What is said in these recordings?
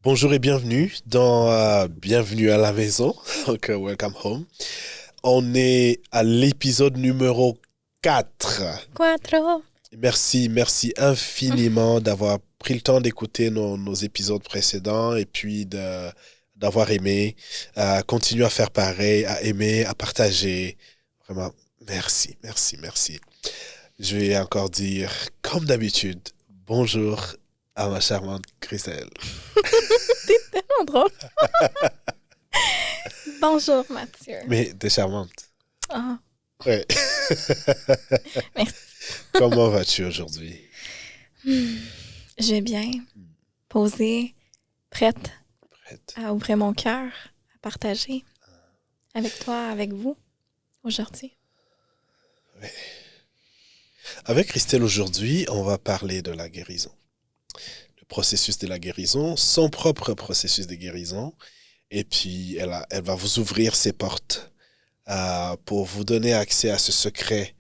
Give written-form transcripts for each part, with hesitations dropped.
Bonjour et bienvenue dans Bienvenue à la maison, donc Welcome Home. On est à l'épisode numéro 4. Quattro. Merci infiniment d'avoir pris le temps d'écouter nos épisodes précédents et puis d'avoir aimé. Continuez à faire pareil, à aimer, à partager. Vraiment, merci. Je vais encore dire, comme d'habitude, bonjour à ma charmante Christelle. T'es tellement drôle. Bonjour, Mathieu. Mais t'es charmante. Ah, Ouais. merci. Comment vas-tu aujourd'hui? Je vais bien, posée, prête Prête? à ouvrir mon cœur, à partager avec toi, avec vous, aujourd'hui. Avec Christelle aujourd'hui, on va parler de la guérison. Le processus de la guérison, son propre processus de guérison. Et puis, elle va vous ouvrir ses portes pour vous donner accès à ce secret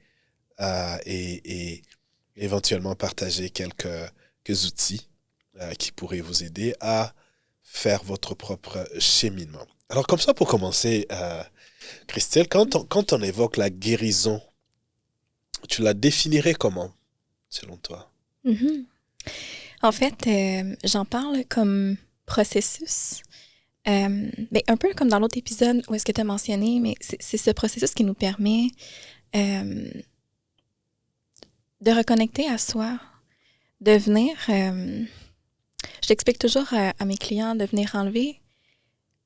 et éventuellement partager quelques outils qui pourraient vous aider à faire votre propre cheminement. Alors, comme ça, pour commencer, Christelle, quand on évoque la guérison, tu la définirais comment, selon toi? Mhm. En fait, j'en parle comme processus. Un peu comme dans l'autre épisode où est-ce que tu as mentionné, mais c'est ce processus qui nous permet de reconnecter à soi, de venir, je t'explique toujours à mes clients de venir enlever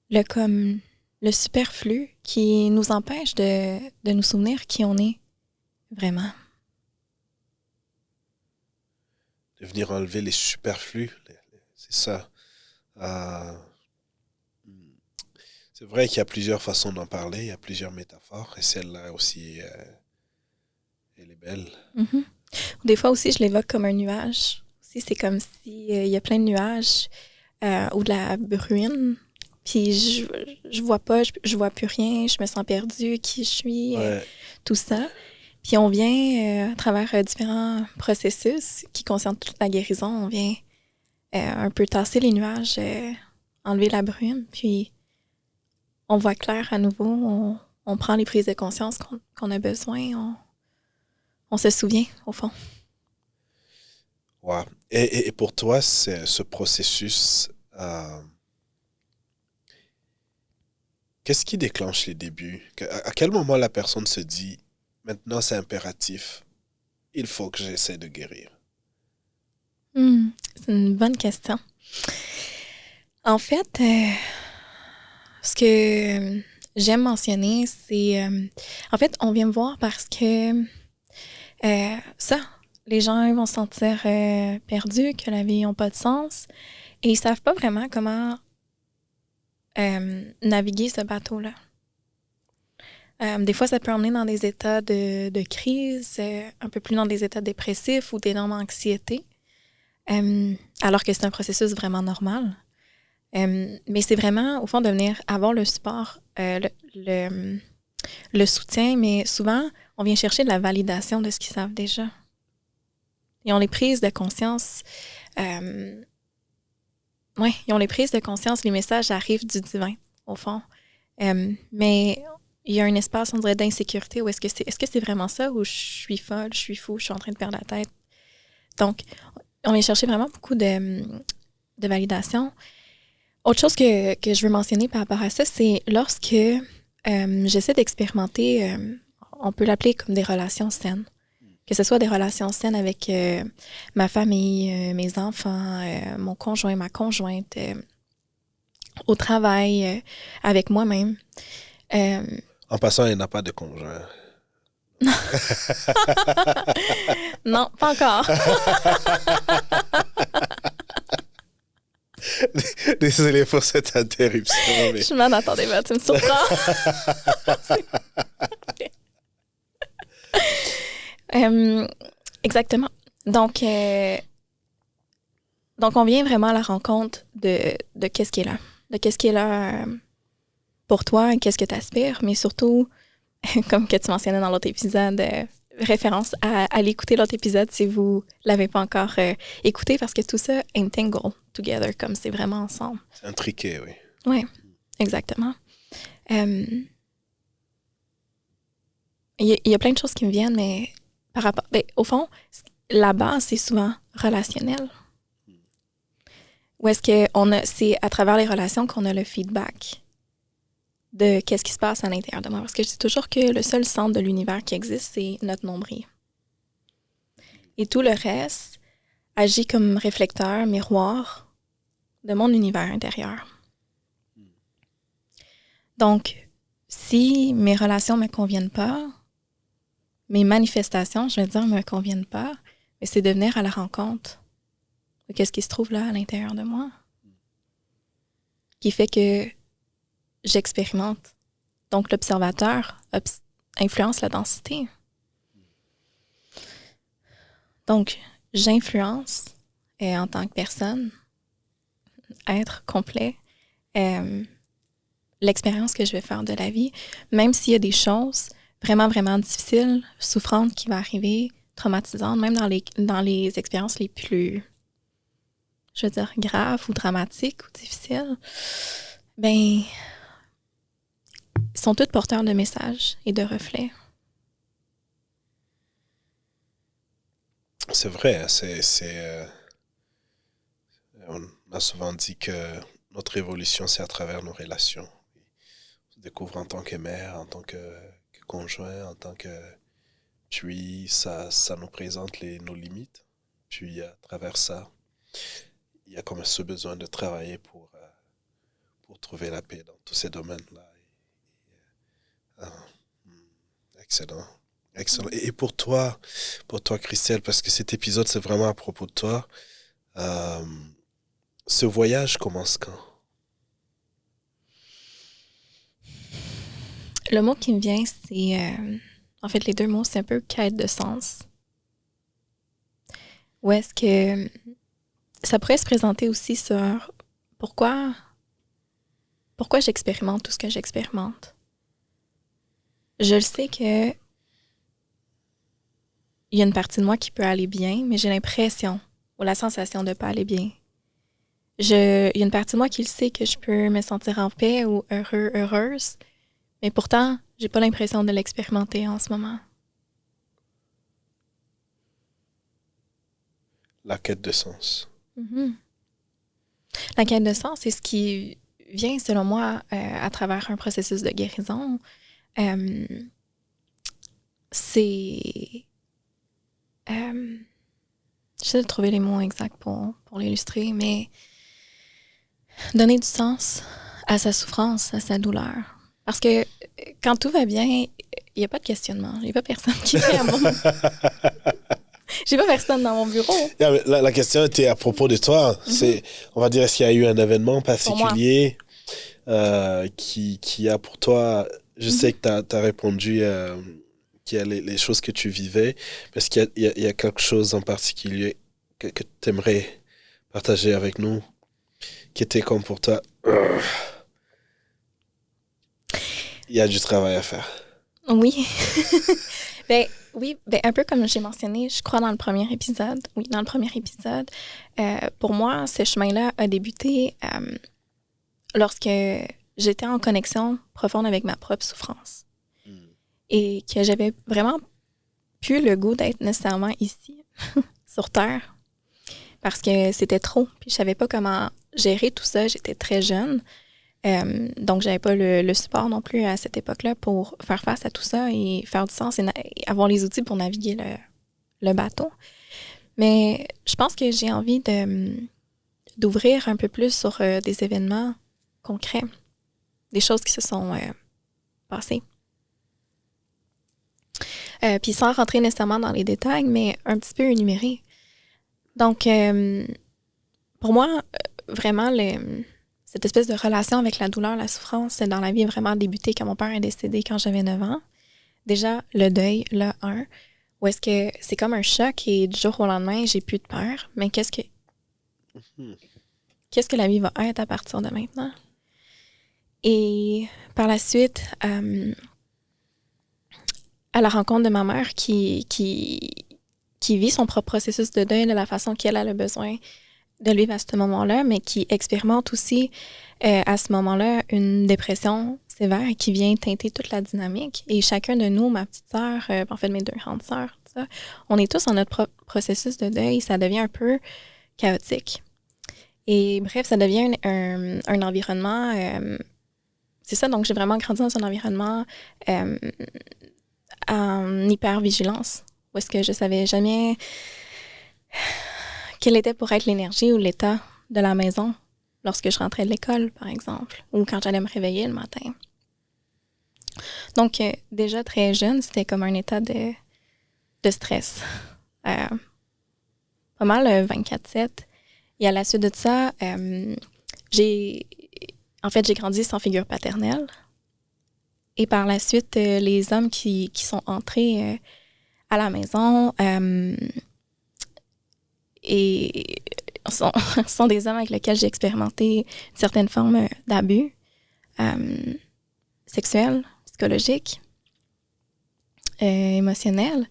le superflu qui nous empêche de nous souvenir qui on est vraiment. De venir enlever les superflus, c'est ça. Euh, c'est vrai qu'il y a plusieurs façons d'en parler, il y a plusieurs métaphores, et celle-là aussi, elle est belle. Mm-hmm. Des fois aussi, je l'évoque comme un nuage. Aussi, c'est comme si il y a plein de nuages ou de la bruine. Puis je vois pas, je vois plus rien, je me sens perdue, qui je suis, Ouais. tout ça. Puis on vient, à travers différents processus qui concernent toute la guérison, on vient un peu tasser les nuages, enlever la brume, puis on voit clair à nouveau, on prend les prises de conscience qu'on a besoin, on se souvient, au fond. Wow. Et pour toi, c'est ce processus, qu'est-ce qui déclenche les débuts? À quel moment la personne se dit, maintenant c'est impératif, il faut que j'essaie de guérir? C'est une bonne question. En fait, ce que j'aime mentionner, c'est... en fait, on vient me voir parce que les gens ils vont se sentir perdus, que la vie n'a pas de sens, et ils savent pas vraiment comment naviguer ce bateau-là. Des fois, ça peut emmener dans des états de crise, un peu plus dans des états dépressifs ou d'énorme anxiété, alors que c'est un processus vraiment normal. Mais c'est vraiment, au fond, de venir avoir le support, le soutien, mais souvent, on vient chercher de la validation de ce qu'ils savent déjà. Ils ont les prises de conscience. Ils ont les prises de conscience, les messages arrivent du divin, au fond. Mais il y a un espace, on dirait, d'insécurité où est-ce que c'est vraiment ça ou je suis folle, je suis fou, je suis en train de perdre la tête. Donc, on vient chercher vraiment beaucoup de validation. Autre chose que je veux mentionner par rapport à ça, c'est lorsque j'essaie d'expérimenter, on peut l'appeler comme des relations saines. Que ce soit des relations saines avec ma famille, mes enfants, mon conjoint, ma conjointe, au travail, avec moi-même. En passant, il n'a pas de conjoint. Non, pas encore. Désolé pour cette interruption. Mais... Je m'en attendais pas, tu me surprends. Exactement. Donc, on vient vraiment à la rencontre de qu'est-ce qui est là. De qu'est-ce qui est là pour toi, qu'est-ce que tu aspires, mais surtout, comme que tu mentionnais dans l'autre épisode, référence à aller écouter l'autre épisode si vous l'avez pas encore écouté, parce que tout ça entangle together, comme c'est vraiment ensemble. C'est intriqué, oui. Oui, exactement. Il y a plein de choses qui me viennent, mais par rapport... Ben, au fond, la base, c'est souvent relationnel. Ou est-ce que c'est à travers les relations qu'on a le feedback de qu'est-ce qui se passe à l'intérieur de moi. Parce que je dis toujours que le seul centre de l'univers qui existe, c'est notre nombril. Et tout le reste agit comme réflecteur, miroir de mon univers intérieur. Donc, si mes relations ne me conviennent pas, mes manifestations, je vais dire, ne me conviennent pas, mais c'est de venir à la rencontre de qu'est-ce qui se trouve là à l'intérieur de moi, qui fait que j'expérimente. Donc, l'observateur influence la densité. Donc, j'influence en tant que personne, être complet, l'expérience que je vais faire de la vie, même s'il y a des choses vraiment, vraiment difficiles, souffrantes qui vont arriver, traumatisantes, même dans les expériences les plus, je veux dire, graves ou dramatiques ou difficiles, ben, ils sont tous porteurs de messages et de reflets. C'est vrai, on a souvent dit que notre évolution, c'est à travers nos relations. On se découvre en tant que mère, en tant que conjoint, en tant que... Puis ça nous présente nos limites. Puis à travers ça, il y a comme ce besoin de travailler pour trouver la paix dans tous ces domaines-là. Excellent. Excellent. Et pour toi, Christelle, parce que cet épisode, c'est vraiment à propos de toi, ce voyage commence quand? Le mot qui me vient, c'est... en fait, les deux mots, c'est un peu quête de sens. Ou est-ce que ça pourrait se présenter aussi sur pourquoi j'expérimente tout ce que j'expérimente. Je le sais que il y a une partie de moi qui peut aller bien, mais j'ai l'impression ou la sensation de ne pas aller bien. Il y a une partie de moi qui le sait que je peux me sentir en paix ou heureux, heureuse, mais pourtant, j'ai pas l'impression de l'expérimenter en ce moment. La quête de sens. Mm-hmm. La quête de sens, c'est ce qui vient, selon moi, à travers un processus de guérison. C'est... j'essaie de trouver les mots exacts pour l'illustrer, mais donner du sens à sa souffrance, à sa douleur. Parce que quand tout va bien, il n'y a pas de questionnement. Il n'y a pas personne qui vient à mon... J'ai pas personne dans mon bureau. La question était à propos de toi. Mm-hmm. On va dire, est-ce qu'il y a eu un événement particulier qui a pour toi... Je sais que tu as répondu qu'il y a les choses que tu vivais. Est-ce qu'il y a quelque chose en particulier que tu aimerais partager avec nous qui était comme pour toi? Il y a du travail à faire. Oui. Oui, un peu comme j'ai mentionné, je crois dans le premier épisode. Oui, dans le premier épisode. Pour moi, ce chemin-là a débuté lorsque j'étais en connexion profonde avec ma propre souffrance. Et que j'avais vraiment plus le goût d'être nécessairement ici, sur Terre, parce que c'était trop. Puis je savais pas comment gérer tout ça. J'étais très jeune. Donc, j'avais pas le support non plus à cette époque-là pour faire face à tout ça et faire du sens et avoir les outils pour naviguer le bateau. Mais je pense que j'ai envie d'ouvrir un peu plus sur des événements concrets, des choses qui se sont passées. Puis sans rentrer nécessairement dans les détails, mais un petit peu énumérés. Donc, pour moi, vraiment, cette espèce de relation avec la douleur, la souffrance, dans la vie a vraiment débuté quand mon père est décédé quand j'avais 9 ans. Déjà, le deuil, le 1, où est-ce que c'est comme un choc et du jour au lendemain, j'ai plus de peur. Mais qu'est-ce que la vie va être à partir de maintenant? Et par la suite, à la rencontre de ma mère qui vit son propre processus de deuil de la façon qu'elle a le besoin de le vivre à ce moment-là, mais qui expérimente aussi à ce moment-là une dépression sévère qui vient teinter toute la dynamique. Et chacun de nous, ma petite sœur, en fait mes 2 grandes sœurs, tout ça, on est tous dans notre propre processus de deuil. Ça devient un peu chaotique. Et bref, ça devient un environnement... c'est ça, donc j'ai vraiment grandi dans un environnement en hyper-vigilance, où est-ce que je savais jamais quelle était pour être l'énergie ou l'état de la maison lorsque je rentrais de l'école, par exemple, ou quand j'allais me réveiller le matin. Donc, déjà très jeune, c'était comme un état de stress. Pas mal 24/7. Et à la suite de ça, j'ai grandi sans figure paternelle. Et par la suite, les hommes qui sont entrés à la maison et sont des hommes avec lesquels j'ai expérimenté une certaine forme d'abus sexuel, psychologique, émotionnel.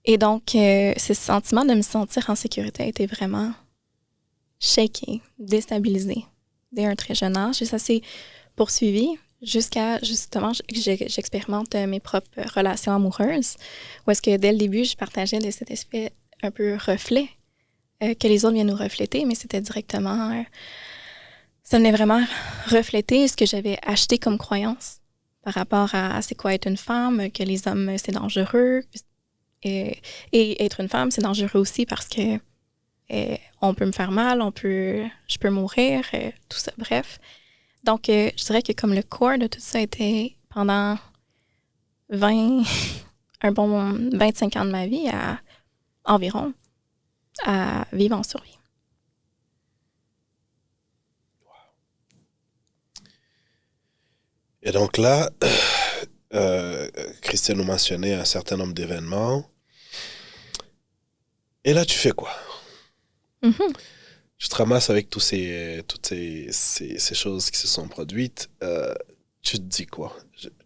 Et donc, ce sentiment de me sentir en sécurité a été vraiment shaké, déstabilisé dès un très jeune âge. Et ça s'est poursuivi jusqu'à, justement, j'expérimente mes propres relations amoureuses, où est-ce que dès le début, je partageais de cet aspect un peu reflet que les autres viennent nous refléter, mais c'était directement... ça venait vraiment refléter ce que j'avais acheté comme croyance par rapport à c'est quoi être une femme, que les hommes, c'est dangereux. Et être une femme, c'est dangereux aussi parce que on peut me faire mal, je peux mourir, tout ça, bref. Donc, je dirais que comme le corps de tout ça était pendant un bon 25 ans de ma vie environ, à vivre en survie. Et donc là, Christelle nous mentionnait un certain nombre d'événements. Et là, tu fais quoi? Mm-hmm. Tu te ramasses avec toutes ces choses qui se sont produites. Tu te dis quoi?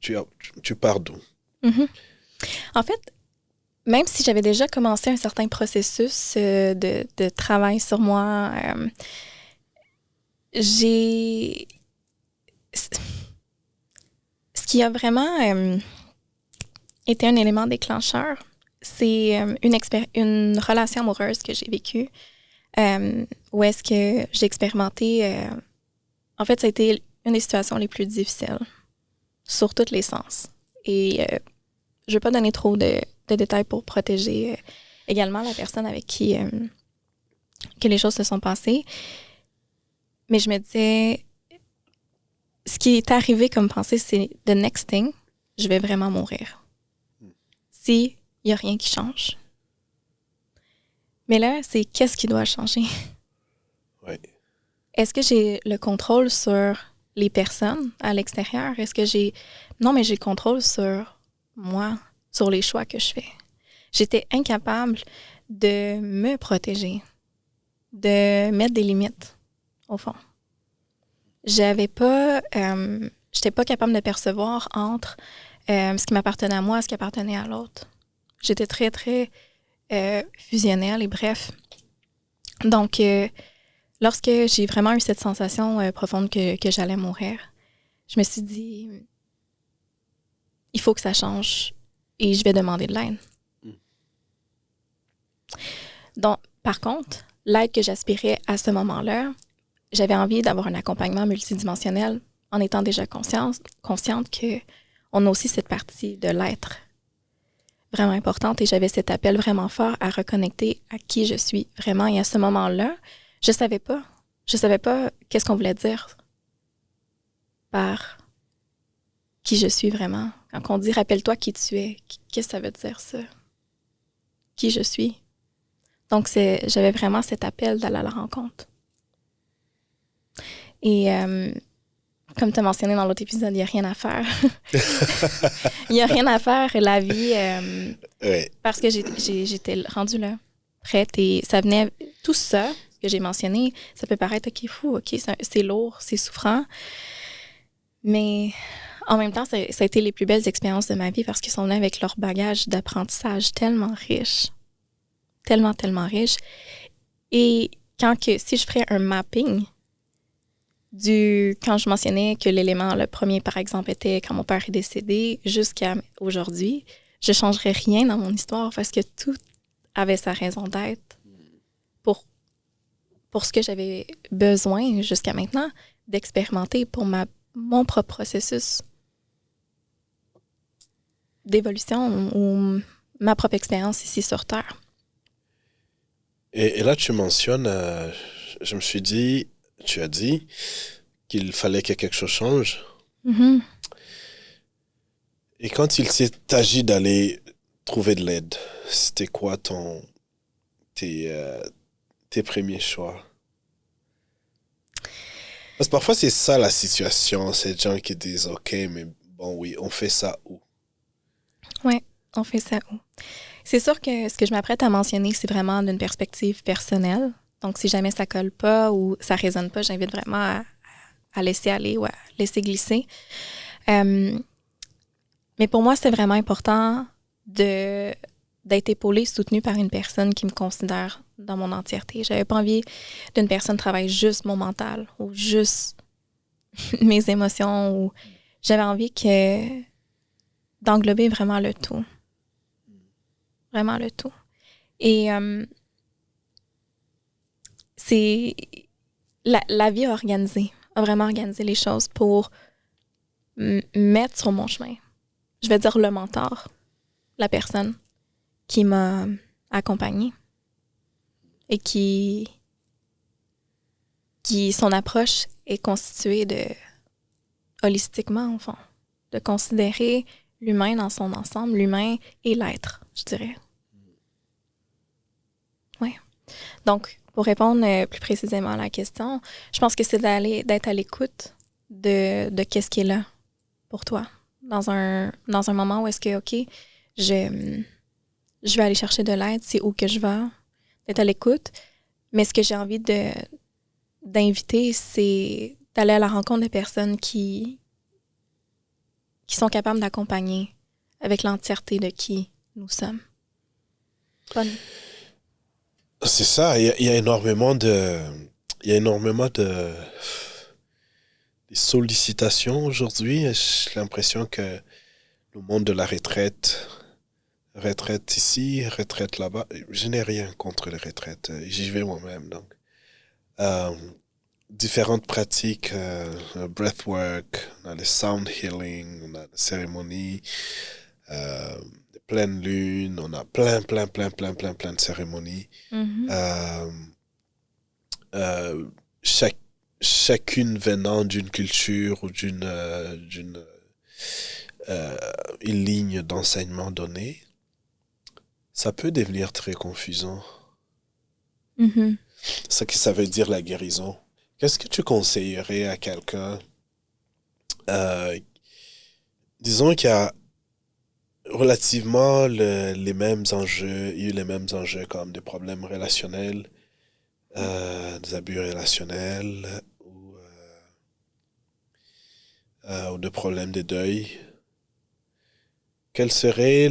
Tu pars d'où? Mm-hmm. En fait, même si j'avais déjà commencé un certain processus de travail sur moi, ce qui a vraiment été un élément déclencheur, c'est une relation amoureuse que j'ai vécue, où est-ce que j'ai expérimenté... en fait, ça a été une des situations les plus difficiles, sur tous les sens. Et je ne veux pas donner trop de détails pour protéger également la personne avec qui que les choses se sont passées. Mais je me disais, ce qui est arrivé comme pensée, c'est the next thing, je vais vraiment mourir. S'il n'y a rien qui change. Mais là, c'est qu'est-ce qui doit changer? Oui. Est-ce que j'ai le contrôle sur les personnes à l'extérieur? Est-ce que j'ai... Non, mais j'ai le contrôle sur moi, sur les choix que je fais. J'étais incapable de me protéger, de mettre des limites, au fond. J'étais pas capable de percevoir entre ce qui m'appartenait à moi et ce qui appartenait à l'autre. J'étais très, très fusionnelle et bref. Donc, lorsque j'ai vraiment eu cette sensation profonde que j'allais mourir, je me suis dit, il faut que ça change et je vais demander de l'aide. Donc, par contre, l'aide que j'aspirais à ce moment-là, j'avais envie d'avoir un accompagnement multidimensionnel en étant déjà consciente qu'on a aussi cette partie de l'être vraiment importante et j'avais cet appel vraiment fort à reconnecter à qui je suis vraiment. Et à ce moment-là, je savais pas qu'est-ce qu'on voulait dire par qui je suis vraiment. Quand on dit « rappelle-toi qui tu es », qu'est-ce que ça veut dire ça? Qui je suis? Donc, j'avais vraiment cet appel d'aller à la rencontre. Et comme tu as mentionné dans l'autre épisode, il n'y a rien à faire. Il n'y a rien à faire, la vie, Oui. parce que j'étais rendue là, prête. Et ça venait, tout ça que j'ai mentionné, ça peut paraître, OK, fou, OK, c'est lourd, c'est souffrant. Mais En même temps, ça a été les plus belles expériences de ma vie parce qu'ils sont venus avec leur bagage d'apprentissage tellement riche. Tellement, tellement riche. Et si je ferais un mapping quand je mentionnais que l'élément, le premier, par exemple, était quand mon père est décédé, jusqu'à aujourd'hui, je ne changerais rien dans mon histoire parce que tout avait sa raison d'être pour ce que j'avais besoin jusqu'à maintenant d'expérimenter pour mon propre processus d'évolution ou ma propre expérience ici sur Terre. Et là, tu mentionnes, je me suis dit, tu as dit qu'il fallait que quelque chose change. Mm-hmm. Et quand il s'est agi d'aller trouver de l'aide, c'était quoi tes premiers choix? Parce que parfois, c'est ça la situation. C'est des gens qui disent, OK, mais bon, oui, on fait ça où? Oui, on fait ça où? C'est sûr que ce que je m'apprête à mentionner, c'est vraiment d'une perspective personnelle. Donc, si jamais ça colle pas ou ça résonne pas, j'invite vraiment à laisser aller ou à laisser glisser. Mais pour moi, c'est vraiment important d'être épaulée, soutenue par une personne qui me considère dans mon entièreté. J'avais pas envie d'une personne qui travaille juste mon mental ou juste mes émotions. J'avais envie d'englober vraiment le tout. Vraiment le tout. Et c'est la vie a vraiment organisé les choses pour mettre sur mon chemin. Je vais dire le mentor, la personne qui m'a accompagnée et qui son approche est constituée holistiquement, enfin, de considérer l'humain dans son ensemble, l'humain et l'être, je dirais. Oui. Donc, pour répondre plus précisément à la question, je pense que c'est d'être à l'écoute de qu'est-ce qui est là pour toi. Dans un moment où est-ce que, OK, je vais aller chercher de l'aide, c'est où que je vais, d'être à l'écoute. Mais ce que j'ai envie d'inviter, c'est d'aller à la rencontre de personnes qui sont capables d'accompagner avec l'entièreté de qui nous sommes. Bonne. C'est ça, il y a énormément de sollicitations aujourd'hui. J'ai l'impression que le monde de la retraite ici, retraite là-bas, je n'ai rien contre les retraites, j'y vais moi-même. Donc, différentes pratiques, breathwork, on a le sound healing, on a la cérémonie, de pleine lune, on a plein de cérémonies. Mm-hmm. Chacune venant d'une culture ou d'une une ligne d'enseignement donnée, ça peut devenir très confusant. Mm-hmm. Ce que ça veut dire la guérison. Qu'est-ce que tu conseillerais à quelqu'un, disons qu'il y a relativement les mêmes enjeux, il y a eu les mêmes enjeux comme des problèmes relationnels, des abus relationnels ou des problèmes de deuil. Quelle serait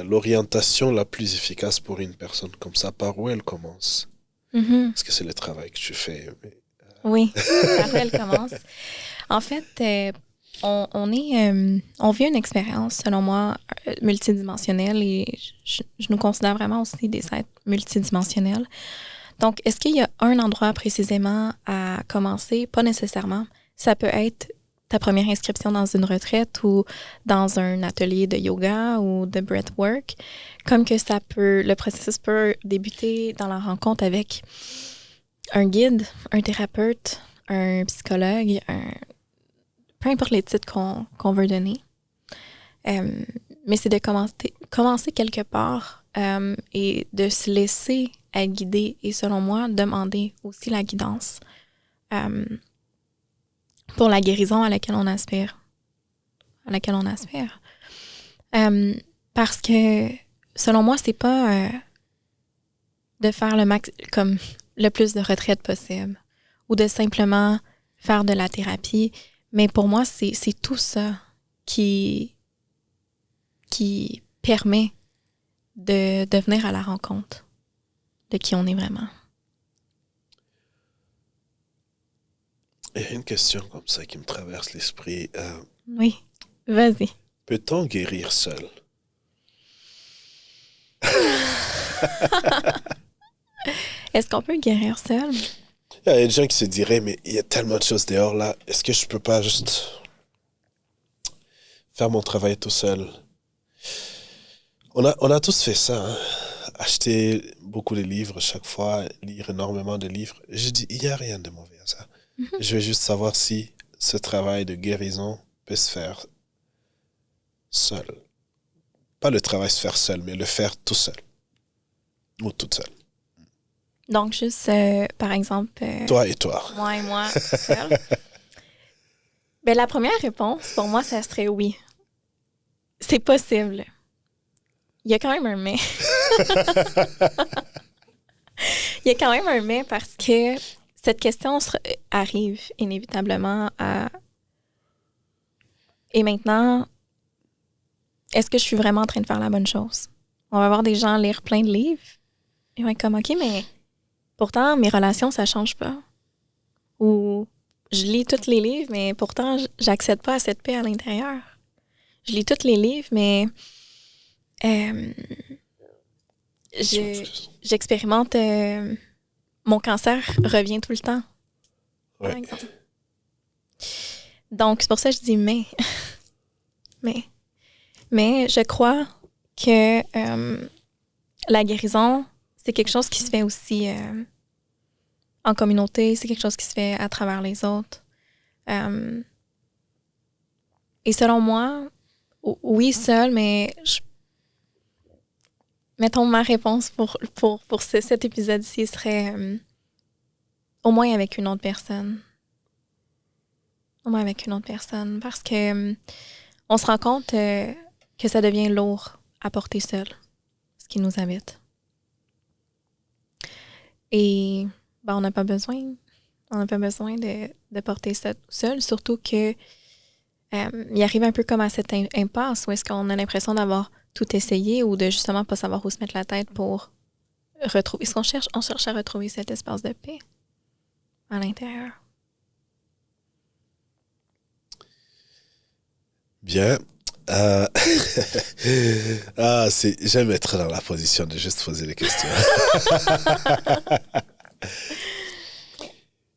l'orientation la plus efficace pour une personne comme ça? Par où elle commence? Mm-hmm. Parce que c'est le travail que tu fais. Mais, Oui, par où elle commence. En fait, on vit une expérience, selon moi, multidimensionnelle et je nous considère vraiment aussi des êtres multidimensionnels. Donc, est-ce qu'il y a un endroit précisément à commencer? Pas nécessairement. Ça peut être ta première inscription dans une retraite ou dans un atelier de yoga ou de breathwork, comme que le processus peut débuter dans la rencontre avec un guide, un thérapeute, un psychologue, peu importe les titres qu'on veut donner. Mais c'est de commencer quelque part et de se laisser être guidé et, selon moi, demander aussi la guidance pour la guérison à laquelle on aspire. Parce que, selon moi, c'est pas de faire comme le plus de retraites possible ou de simplement faire de la thérapie. Mais pour moi, c'est tout ça qui permet de venir à la rencontre de qui on est vraiment. Il y a une question comme ça qui me traverse l'esprit. Oui, vas-y. Peut-on guérir seul? Est-ce qu'on peut guérir seul? Il y a des gens qui se diraient, mais il y a tellement de choses dehors là, est-ce que je peux pas juste faire mon travail tout seul? On a tous fait ça, hein? Acheter beaucoup de livres chaque fois, lire énormément de livres. Je dis, il n'y a rien de mauvais à ça. Je vais juste savoir si ce travail de guérison peut se faire seul. Pas le travail se faire seul, mais le faire tout seul. Ou toute seule. Donc, juste, par exemple... Toi et toi. Moi, seule. Ben, la première réponse, pour moi, ça serait oui. C'est possible. Il y a quand même un mais. Il y a quand même un mais parce que cette question arrive inévitablement à... Et maintenant, est-ce que je suis vraiment en train de faire la bonne chose? On va voir des gens lire plein de livres. Ils vont être comme, OK, mais pourtant, mes relations, ça change pas. Ou je lis tous les livres, mais pourtant, j'accède pas à cette paix à l'intérieur. Je lis tous les livres, mais j'expérimente... mon cancer revient tout le temps, par exemple. Donc, c'est pour ça que je dis mais. Mais je crois que la guérison, c'est quelque chose qui se fait aussi en communauté, c'est quelque chose qui se fait à travers les autres. Et selon moi, oui, seul, mais mettons ma réponse pour cet épisode-ci serait au moins avec une autre personne. Au moins avec une autre personne. Parce que on se rend compte que ça devient lourd à porter seul, ce qui nous habite. Et ben, on n'a pas besoin. On n'a pas besoin de porter ça seul, surtout que il arrive un peu comme à cette impasse où est-ce qu'on a l'impression d'avoir tout essayé ou de justement pas savoir où se mettre la tête pour retrouver ce qu'on cherche. On cherche à retrouver cet espace de paix à l'intérieur. Bien. J'aime être dans la position de juste poser des questions.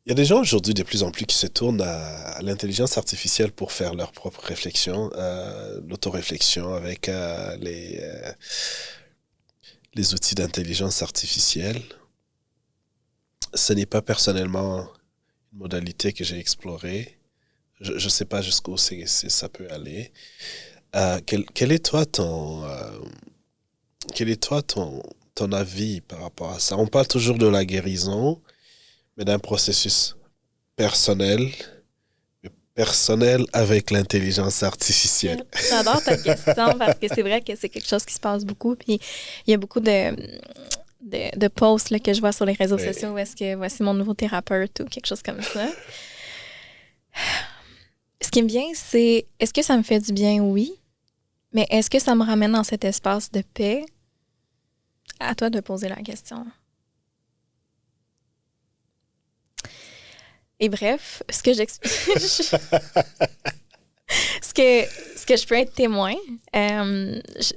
Il y a des gens aujourd'hui de plus en plus qui se tournent à l'intelligence artificielle pour faire leur propre réflexion, l'autoréflexion avec les outils d'intelligence artificielle. Ce n'est pas personnellement une modalité que j'ai explorée. Je ne sais pas jusqu'où ça peut aller. Quel est toi ton avis par rapport à ça? On parle toujours de la guérison, mais d'un processus personnel avec l'intelligence artificielle. J'adore ta question parce que c'est vrai que c'est quelque chose qui se passe beaucoup. Puis il y a beaucoup de posts là, que je vois sur les réseaux sociaux où est-ce que voici mon nouveau thérapeute ou quelque chose comme ça. Ce qui me vient, c'est est-ce que ça me fait du bien? Oui. Mais est-ce que ça me ramène dans cet espace de paix? À toi de poser la question. Et bref, ce que j'explique... ce que je peux être témoin,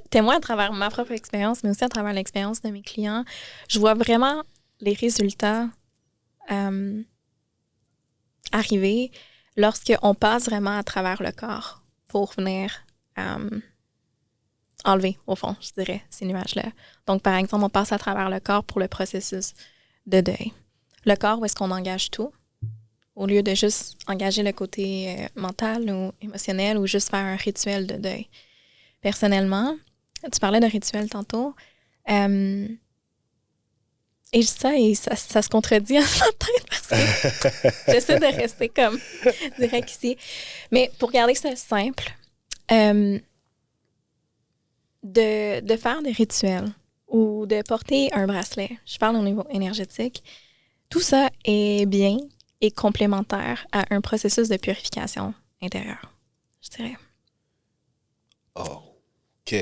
témoin à travers ma propre expérience, mais aussi à travers l'expérience de mes clients, je vois vraiment les résultats arriver lorsqu'on passe vraiment à travers le corps pour venir enlever, au fond, je dirais, ces nuages-là. Donc, par exemple, on passe à travers le corps pour le processus de deuil. Le corps, où est-ce qu'on engage tout, au lieu de juste engager le côté mental ou émotionnel ou juste faire un rituel de deuil. Personnellement, tu parlais de rituel tantôt, et je dis ça et ça se contredit en ma tête parce que j'essaie de rester comme direct ici. Mais pour garder ça simple, de faire des rituels ou de porter un bracelet, je parle au niveau énergétique, tout ça est bien et complémentaire à un processus de purification intérieure, je dirais. Oh, OK.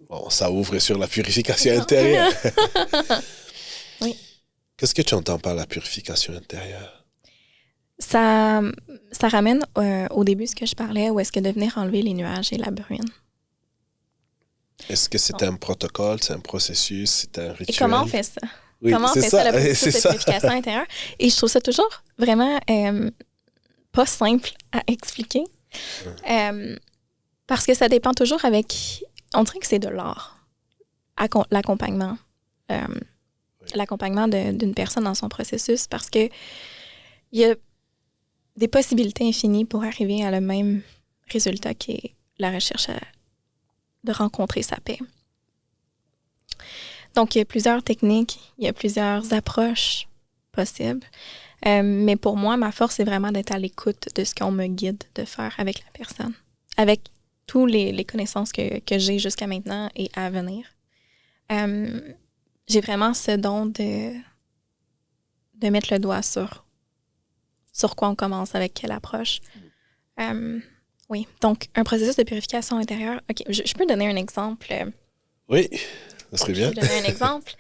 Bon, ça ouvre sur la purification intérieure. Oui. Qu'est-ce que tu entends par la purification intérieure? Ça ramène au début ce que je parlais, où est-ce que de venir enlever les nuages et la bruine. Est-ce que c'est un protocole, c'est un processus, c'est un rituel? Et comment on fait ça? Oui, Comment on c'est fait ça, ça, le processus c'est de ça. purification intérieure? Et je trouve ça toujours vraiment pas simple à expliquer. Parce que ça dépend toujours avec... On dirait que c'est de l'art. L'accompagnement. L'accompagnement d'une personne dans son processus, parce que il y a des possibilités infinies pour arriver à le même résultat qui est la recherche de rencontrer sa paix. Donc, il y a plusieurs techniques, il y a plusieurs approches possibles. Mais pour moi, ma force, c'est vraiment d'être à l'écoute de ce qu'on me guide de faire avec la personne, avec toutes les connaissances que j'ai jusqu'à maintenant et à venir. J'ai vraiment ce don de mettre le doigt sur quoi on commence, avec quelle approche. Oui, donc un processus de purification intérieure. OK, je peux donner un exemple. Oui, ça serait bien. Je vais donner un exemple.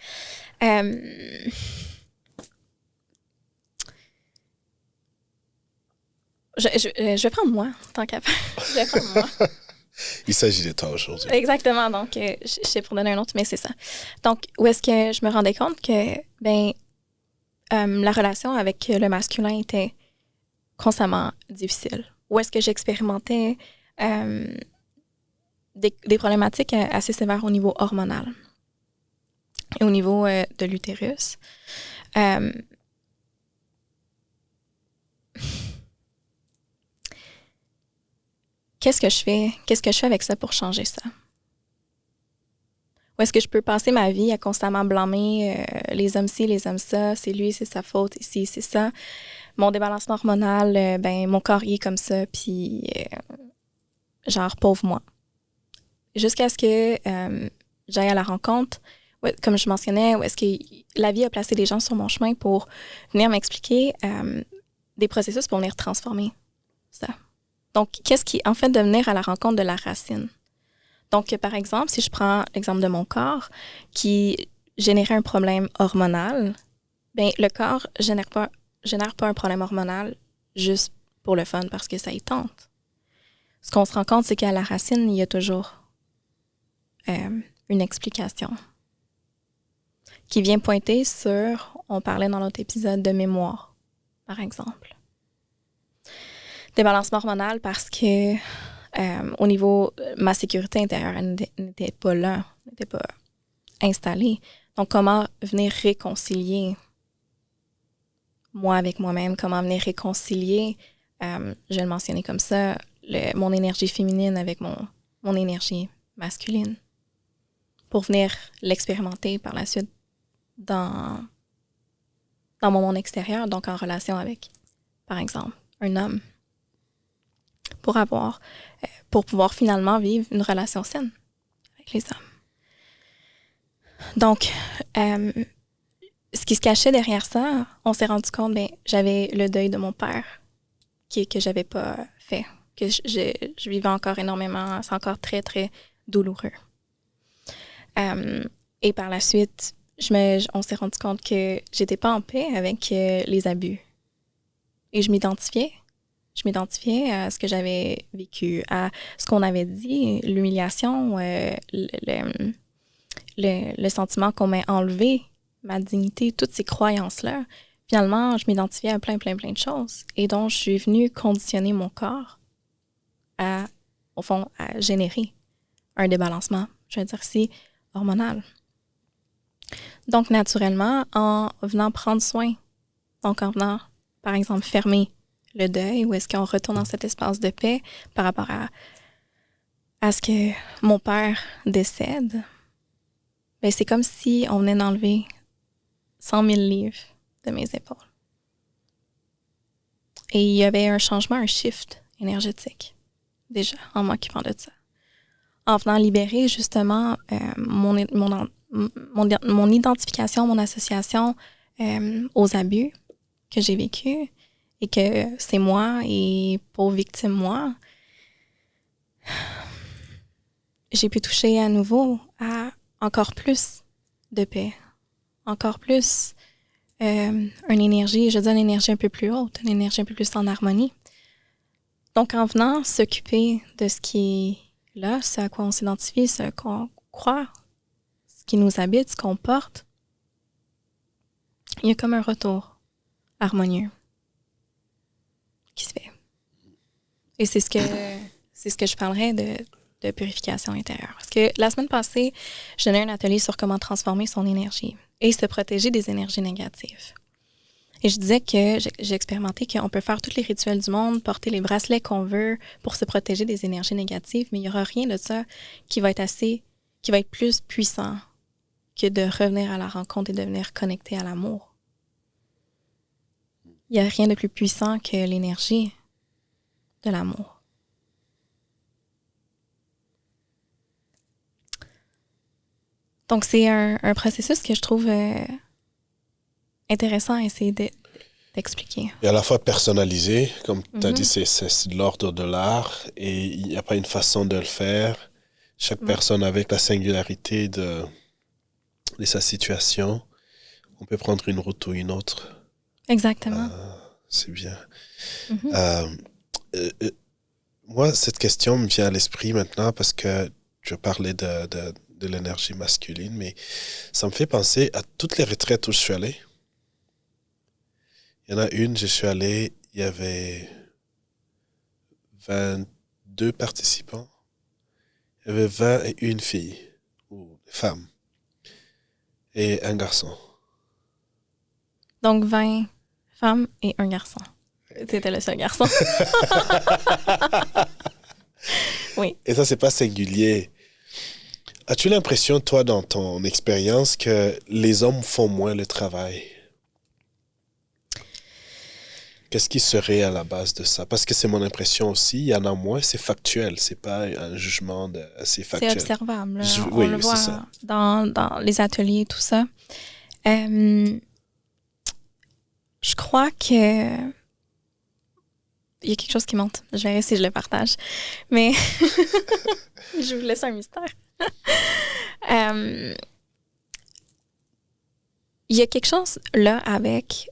Je vais prendre moi, tant qu'à faire. Je vais prendre moi. Il s'agit de toi aujourd'hui. Exactement. Donc, je sais pour donner un autre, mais c'est ça. Donc, où est-ce que je me rendais compte que, la relation avec le masculin était constamment difficile. Où est-ce que j'expérimentais des problématiques assez sévères au niveau hormonal et au niveau de l'utérus. Qu'est-ce que je fais? Qu'est-ce que je fais avec ça pour changer ça? Ou est-ce que je peux passer ma vie à constamment blâmer les hommes ci, les hommes ça, c'est lui, c'est sa faute, ici, c'est ça. Mon débalancement hormonal, mon corps il est comme ça, puis genre pauvre moi. Jusqu'à ce que j'aille à la rencontre, comme je mentionnais, où est-ce que la vie a placé des gens sur mon chemin pour venir m'expliquer des processus pour venir transformer ça. Donc, qu'est-ce qui, en fait, de venir à la rencontre de la racine? Donc, par exemple, si je prends l'exemple de mon corps qui générait un problème hormonal, bien, le corps génère pas un problème hormonal juste pour le fun parce que ça y tente. Ce qu'on se rend compte, c'est qu'à la racine, il y a toujours une explication qui vient pointer sur, on parlait dans l'autre épisode de mémoire, par exemple. Débalancement hormonal parce que au niveau ma sécurité intérieure, elle n'était pas là, n'était pas installée. Donc, comment venir réconcilier moi avec moi-même, comment venir réconcilier, je vais le mentionner comme ça, mon énergie féminine avec mon énergie masculine pour venir l'expérimenter par la suite dans mon monde extérieur, donc en relation avec, par exemple, un homme, pour pouvoir finalement vivre une relation saine avec les hommes. Donc, ce qui se cachait derrière ça, on s'est rendu compte, j'avais le deuil de mon père que j'avais pas fait, que je vivais encore énormément, c'est encore très, très douloureux. Et par la suite, on s'est rendu compte que j'étais pas en paix avec les abus. Et je m'identifiais à ce que j'avais vécu, à ce qu'on avait dit, l'humiliation, le sentiment qu'on m'a enlevé, ma dignité, toutes ces croyances-là. Finalement, je m'identifiais à plein de choses. Et donc, je suis venue conditionner mon corps au fond, à générer un débalancement, je veux dire ici, hormonal. Donc, naturellement, en venant prendre soin, donc en venant, par exemple, fermer le deuil, ou est-ce qu'on retourne dans cet espace de paix par rapport à ce que mon père décède, c'est comme si on venait d'enlever 100 000 livres de mes épaules. Et il y avait un changement, un shift énergétique, déjà, en m'occupant de ça. En venant libérer, justement, mon identification, mon association aux abus que j'ai vécus et que c'est moi et pauvre victime moi, j'ai pu toucher à nouveau à encore plus de paix, encore plus une énergie, je dis une énergie un peu plus haute, une énergie un peu plus en harmonie. Donc, en venant s'occuper de ce qui est là, ce à quoi on s'identifie, ce qu'on croit, ce qui nous habite, ce qu'on porte, il y a comme un retour harmonieux qui se fait. Et c'est ce que je parlerais de purification intérieure. Parce que la semaine passée, je donnais un atelier sur comment transformer son énergie et se protéger des énergies négatives. Et je disais que j'ai expérimenté qu'on peut faire tous les rituels du monde, porter les bracelets qu'on veut pour se protéger des énergies négatives, mais il n'y aura rien de ça qui va être plus puissant que de revenir à la rencontre et de devenir connecté à l'amour. Il n'y a rien de plus puissant que l'énergie de l'amour. Donc, c'est un processus que je trouve intéressant à essayer d'expliquer. Et à la fois personnalisé, comme tu as dit, c'est de l'ordre de l'art et il n'y a pas une façon de le faire. Chaque personne avec la singularité de sa situation, on peut prendre une route ou une autre. Exactement. C'est bien. Moi, cette question me vient à l'esprit maintenant parce que je parlais de l'énergie masculine, mais ça me fait penser à toutes les retraites où je suis allé. Il y en a une, je suis allé, il y avait 22 participants. Il y avait 21 filles, ou femmes, et un garçon. Donc 20 femmes et un garçon. C'était le seul garçon. Oui. Et ça, c'est pas singulier. As-tu l'impression, toi, dans ton expérience, que les hommes font moins le travail? Qu'est-ce qui serait à la base de ça? Parce que c'est mon impression aussi, il y en a moins, c'est factuel, c'est pas un jugement c'est factuel. C'est observable. Oui, on le c'est voit ça. dans les ateliers, tout ça. Je crois que il y a quelque chose qui monte. Je verrai si je le partage. Mais je vous laisse un mystère. Il y a quelque chose là avec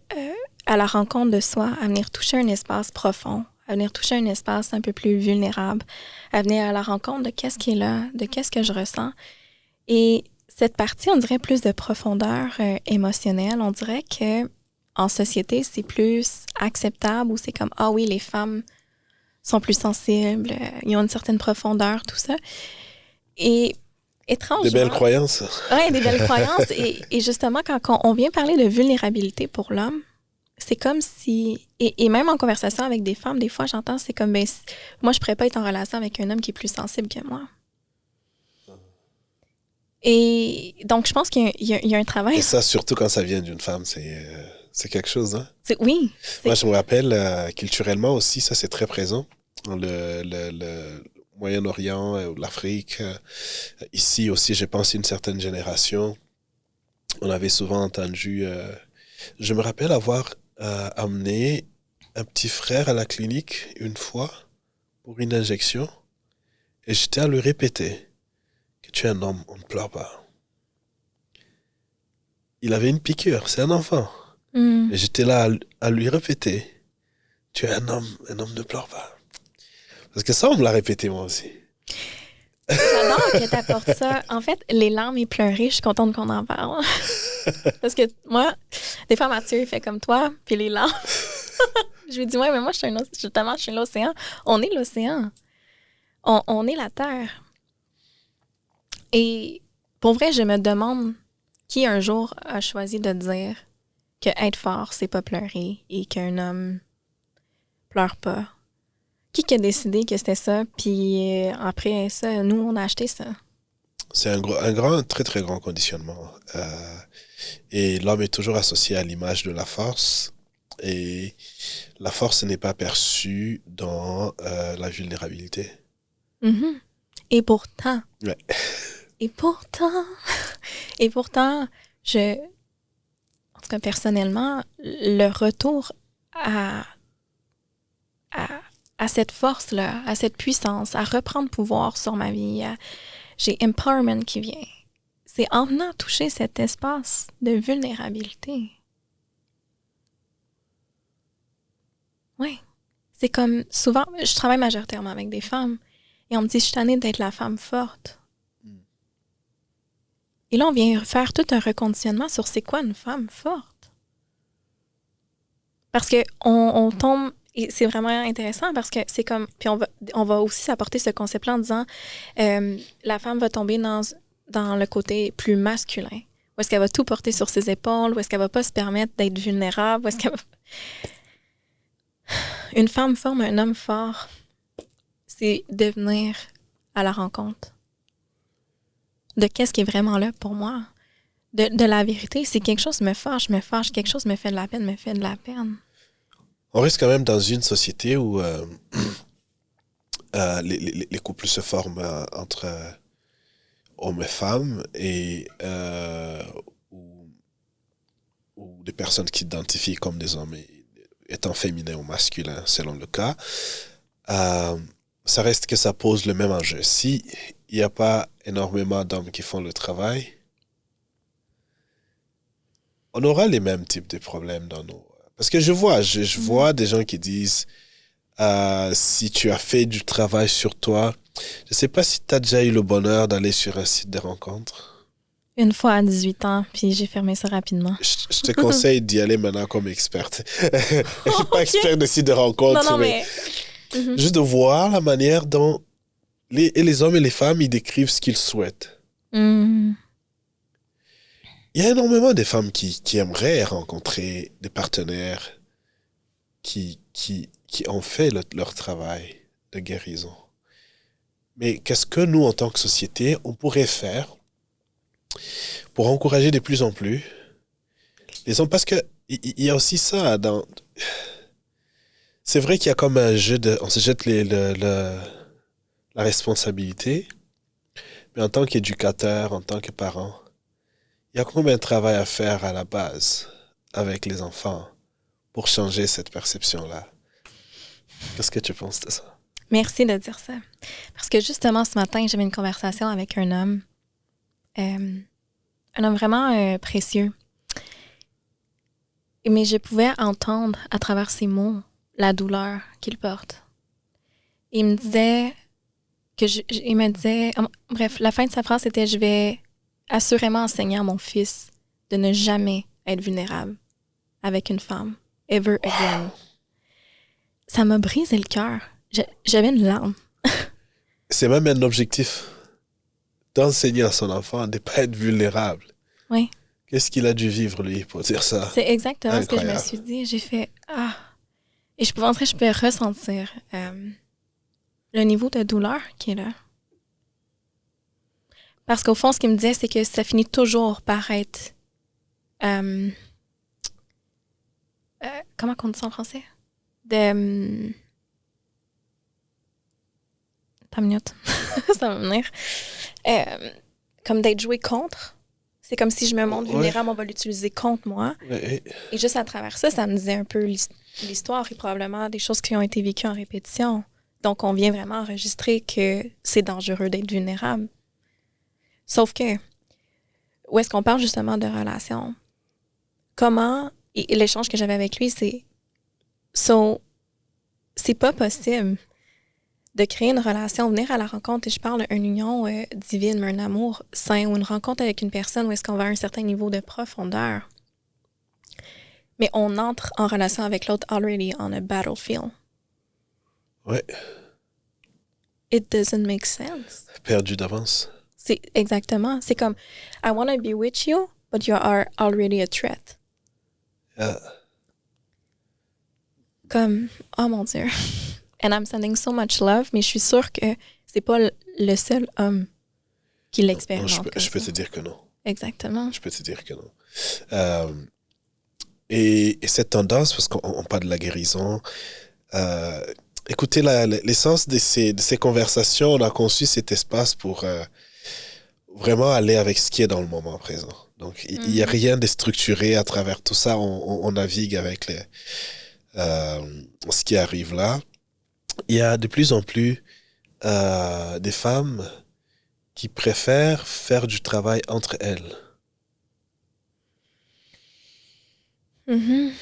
à la rencontre de soi, à venir toucher un espace profond, à venir toucher un espace un peu plus vulnérable, à venir à la rencontre de qu'est-ce qui est là, de qu'est-ce que je ressens. Et cette partie, on dirait plus de profondeur émotionnelle. On dirait que en société, c'est plus acceptable ou c'est comme « Ah oui, les femmes sont plus sensibles, ils ont une certaine profondeur, tout ça. » Et étrangement... Des belles croyances. Oui, des belles croyances. Et justement, quand on vient parler de vulnérabilité pour l'homme, c'est comme si... Et même en conversation avec des femmes, des fois, j'entends, c'est comme, ben, moi, je pourrais pas être en relation avec un homme qui est plus sensible que moi. Et donc, je pense qu'il y a un travail... Et ça, surtout quand ça vient d'une femme, c'est quelque chose, hein? Oui. Moi, je me rappelle, culturellement aussi, ça, c'est très présent. Le Moyen-Orient, l'Afrique, ici aussi, je pense, une certaine génération, on avait souvent entendu... je me rappelle avoir amené un petit frère à la clinique une fois pour une injection et j'étais à lui répéter que tu es un homme, on ne pleure pas. Il avait une piqûre, c'est un enfant. Et j'étais là à lui répéter, tu es un homme ne pleure pas. Parce que ça, on me l'a répété moi aussi. J'adore que tu apportes ça. En fait, les larmes et pleurer, je suis contente qu'on en parle. Parce que moi, des fois, Mathieu, il fait comme toi, puis les larmes. Je lui dis, ouais, mais moi, je suis l'océan. On est l'océan. On est la terre. Et pour vrai, je me demande qui un jour a choisi de dire que être fort, c'est pas pleurer et qu'un homme pleure pas. Qui a décidé que c'était ça, puis après ça, nous, on a acheté ça? C'est un très, très grand conditionnement. Et l'homme est toujours associé à l'image de la force. Et la force n'est pas perçue dans la vulnérabilité. Mm-hmm. Et pourtant... Ouais. Et pourtant, en tout cas personnellement, le retour à cette force-là, à cette puissance, à reprendre pouvoir sur ma vie, j'ai empowerment qui vient. C'est en venant toucher cet espace de vulnérabilité. Oui. C'est comme, souvent, je travaille majoritairement avec des femmes, et on me dit, je suis tannée d'être la femme forte. Et là, on vient faire tout un reconditionnement sur c'est quoi une femme forte. Parce que on tombe, et c'est vraiment intéressant parce que c'est comme, puis on va aussi s'apporter ce concept-là en disant, la femme va tomber dans le côté plus masculin, où est-ce qu'elle va tout porter sur ses épaules, où est-ce qu'elle va pas se permettre d'être vulnérable, où est-ce qu'elle va... Une femme forme un homme fort, c'est de venir à la rencontre de qu'est-ce qui est vraiment là pour moi. De la vérité, si quelque chose me fâche, quelque chose me fait de la peine. On reste quand même dans une société où les couples se forment entre hommes et femmes et ou des personnes qui s'identifient comme des hommes étant féminins ou masculins selon le cas. Ça reste que ça pose le même enjeu. Si il n'y a pas énormément d'hommes qui font le travail, on aura les mêmes types de problèmes dans nos... Parce que je vois des gens qui disent si tu as fait du travail sur toi, je ne sais pas si tu as déjà eu le bonheur d'aller sur un site de rencontre. Une fois à 18 ans, puis j'ai fermé ça rapidement. Je te conseille d'y aller maintenant comme experte. Je ne suis pas experte de site de rencontre, non, mais... juste de voir la manière dont les hommes et les femmes ils décrivent ce qu'ils souhaitent. Il y a énormément de femmes qui aimeraient rencontrer des partenaires qui ont fait leur travail de guérison. Mais qu'est-ce que nous, en tant que société, on pourrait faire pour encourager de plus en plus les hommes? Parce que il y a aussi ça dans... C'est vrai qu'il y a comme un jeu de... On se jette la responsabilité, mais en tant qu'éducateur, en tant que parent, il y a combien de travail à faire à la base avec les enfants pour changer cette perception-là? Qu'est-ce que tu penses de ça? Merci de dire ça. Parce que justement, ce matin, j'avais une conversation avec un homme vraiment précieux. Mais je pouvais entendre à travers ses mots la douleur qu'il porte. Il me disait bref, la fin de sa phrase c'était « Je vais assurément enseigner à mon fils de ne jamais être vulnérable avec une femme, ever again. » Ça m'a brisé le cœur. J'avais une larme. C'est même un objectif d'enseigner à son enfant de ne pas être vulnérable. Oui. Qu'est-ce qu'il a dû vivre, lui, pour dire ça? C'est exactement Incroyable. ce que je me suis dit. J'ai fait « Ah! » Et je pouvais ressentir le niveau de douleur qui est là. Parce qu'au fond, ce qu'il me disait, c'est que ça finit toujours par être... comment on dit ça en français? T'as une minute. Ça va venir. Comme d'être joué contre. C'est comme si je me montre vulnérable, on va l'utiliser contre moi. Ouais. Et juste à travers ça, ça me disait un peu l'histoire et probablement des choses qui ont été vécues en répétition. Donc, on vient vraiment enregistrer que c'est dangereux d'être vulnérable. Sauf que, où est-ce qu'on parle justement de relations? Comment, et l'échange que j'avais avec lui, c'est pas possible de créer une relation, venir à la rencontre, et je parle d'une union divine, mais un amour sain, ou une rencontre avec une personne où est-ce qu'on va à un certain niveau de profondeur. Mais on entre en relation avec l'autre already on a battlefield. Ouais. It doesn't make sense. Perdu d'avance. C'est exactement. C'est comme, I want to be with you, but you are already a threat. Comme, oh mon Dieu. And I'm sending so much love, mais je suis sûre que c'est pas le seul homme qui l'expérimente. Je peux te dire que non. Exactement. Je peux te dire que non. Et cette tendance, parce qu'on parle de la guérison, écoutez, l'essence de ces conversations, on a conçu cet espace pour vraiment aller avec ce qui est dans le moment présent. Donc, il n'y a rien de structuré à travers tout ça. On navigue avec ce qui arrive là. Il y a de plus en plus des femmes qui préfèrent faire du travail entre elles. Mhm.